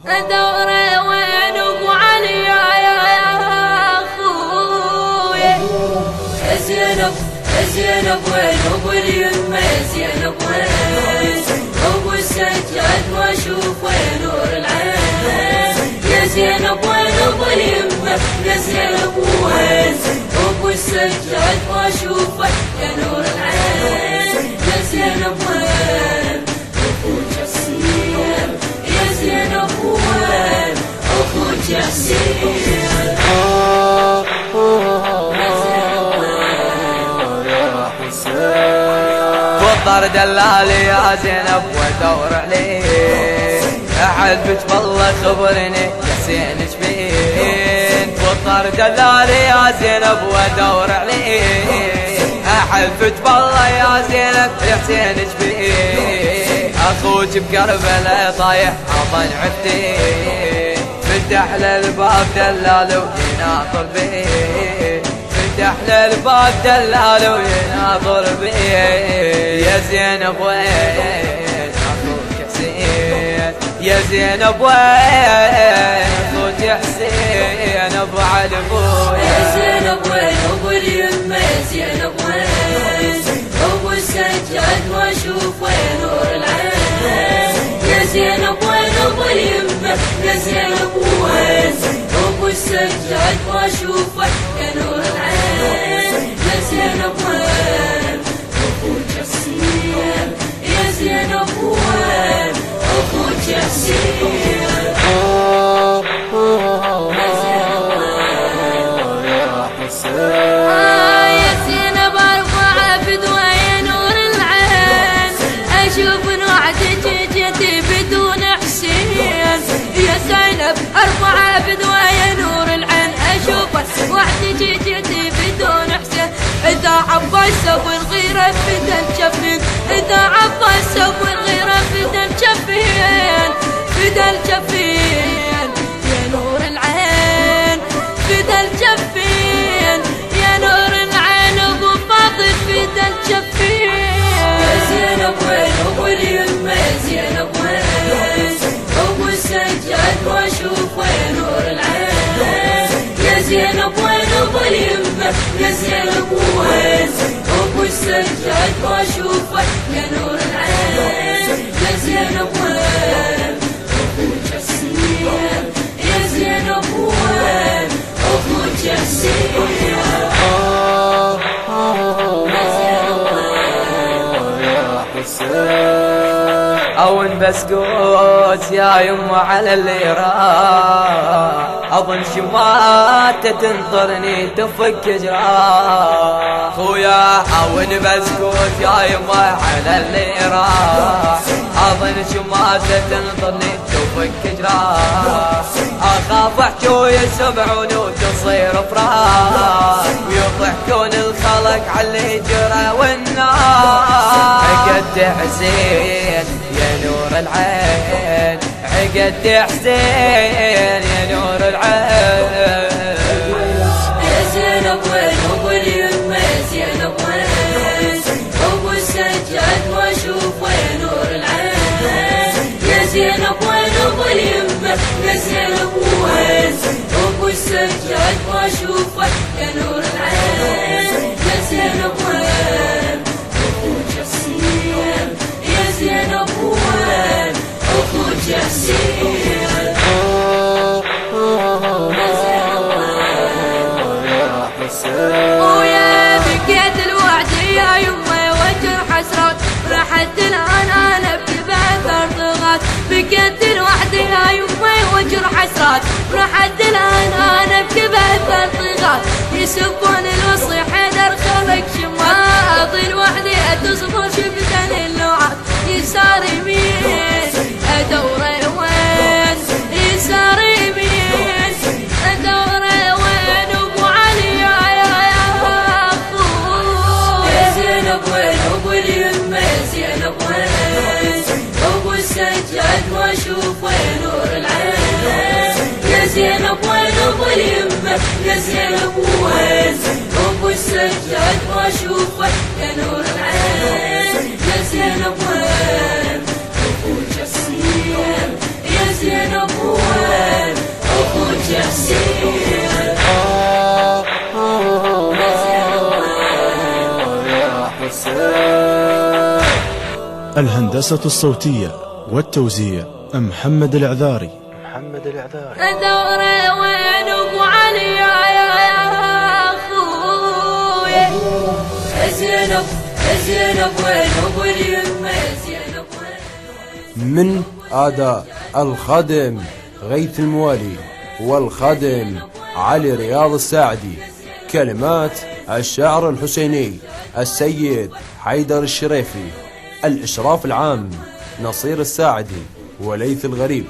ادور وين ابو علي يا اخويا؟ يا زينب يا زينب وين ابو اليمه؟ يا زينب وين ابو السجاد؟ ما اشوف وين نور العين. يا زينب وين ابو اليمه؟ يا زينب وين ابو السجاد؟ ما اشوفه يا نور العين. يا زينب وين اخوك ياسين؟ يا زينب وين اخوك ياسين؟ وضر دلالي يا زينب وادور عليه، احلفك بالله خبرني ياسين شبين. وضر دلالي يا زينب وادور عليه، احلفك بالله يا زينب ياسين شبين. اخوك بكربلاء طايح عطن عفتي، فتح للباب دلال ويناظر بيه، فتح للباب دلال ويناظر بيه. يا زينب وين اخوك حسين؟ يا زينب وين اخوك حسين ابو علي ابويا؟ يا زينب وين ابو اليمه؟ يا زينب وين ابو السجاد؟ ما اشوف وين نور العين. يا زينب وين ابو اليمه؟ يا زينب وين ابو السجاد؟ ما اشوفه يا نور العين. يا زينب وين اخوك ياسين؟ يا زينب وين اخوك ياسين؟ يا زينب ارفع بدوي نور العين، اشوف نوعتك جيتي بدون حسين. يا زينب ارفع بدوي نور العين، اشوف وحدك جيتي بدون حسين. اذا عباس ابو الغيره فدا الجفين، اذا عباس ابو الغيره فدا الجفين، فدا الجفين يا نور العين، فدا الجفين يا نور العين. ابو فاضل فدا الجفين. يا زينب وين ابو اليمه؟ يا زينب وين ابو السجاد؟ ما اشوف وين نور العين. يا زينب وين ابو اليمه؟ يا زينب وين ابو السجاد؟ ما اشوفه يا نور العين. يا زينب وين اخوك ياسين؟ يا زينب وين اخوك ياسين؟ اون بسكوت يا يمه على اللي راح، اظن شماتة تنطرني تفك جراح. خويا اون بسكوت يا يمه على اللي راح، اظن شماتة تنطرني تفك جراح. اخاف حجوي يسمعون وتصير فراح، ويضحكون الخلق على اللي جرى والنار. عقد حسين يا نور العين، عقد حسين يا نور العين. يا زينب وين ابو اليمه؟ يا زينب وين ابو السجاد؟ ما اشوف وين نور العين. يا زينب وين ابو اليمه؟ يا زينب وين ابو السجاد؟ ما اشوفه يا نور العين. يا زينب وين اخوك ياسين؟ يا زينب وين اخوك ياسين؟ ويا بكيت الوعد يا يمه وجر حسرات، راحت الان انا بجبهة ارضغات. بكيت الوعد يا يمه وجر حسرات، راحت الان انا بجبهة ارضغات. يسبون الوصي حيدر خلق شمال، اضل وحدي اتصبر شفتن اللوعات. يسار يمين ادور وين، يسار يمين ادور وين ابو علي يا اخويا؟ يا زينب وين ابو اليمه؟ يا زينب وين ابو السجاد؟ ما اشوف وين نور العين. يا زينب وين ابو اليمه؟ يا زينب وين ابو السجاد؟ ما اشوفه يا نور العين. يا زينب وين اخوك ياسين؟ يا زينب الهندسة الصوتية والتوزيع محمد العذاري. ثورة وين ابو علي يا اخويا زينب زينب وين ابو اليمه زينب من أداء الخادم غيث الموالي والخادم علي رياض الساعدي. كلمات الشاعر الحسيني السيد حيدر الشريفي. الإشراف العام نصير الساعدي وليث الغريب.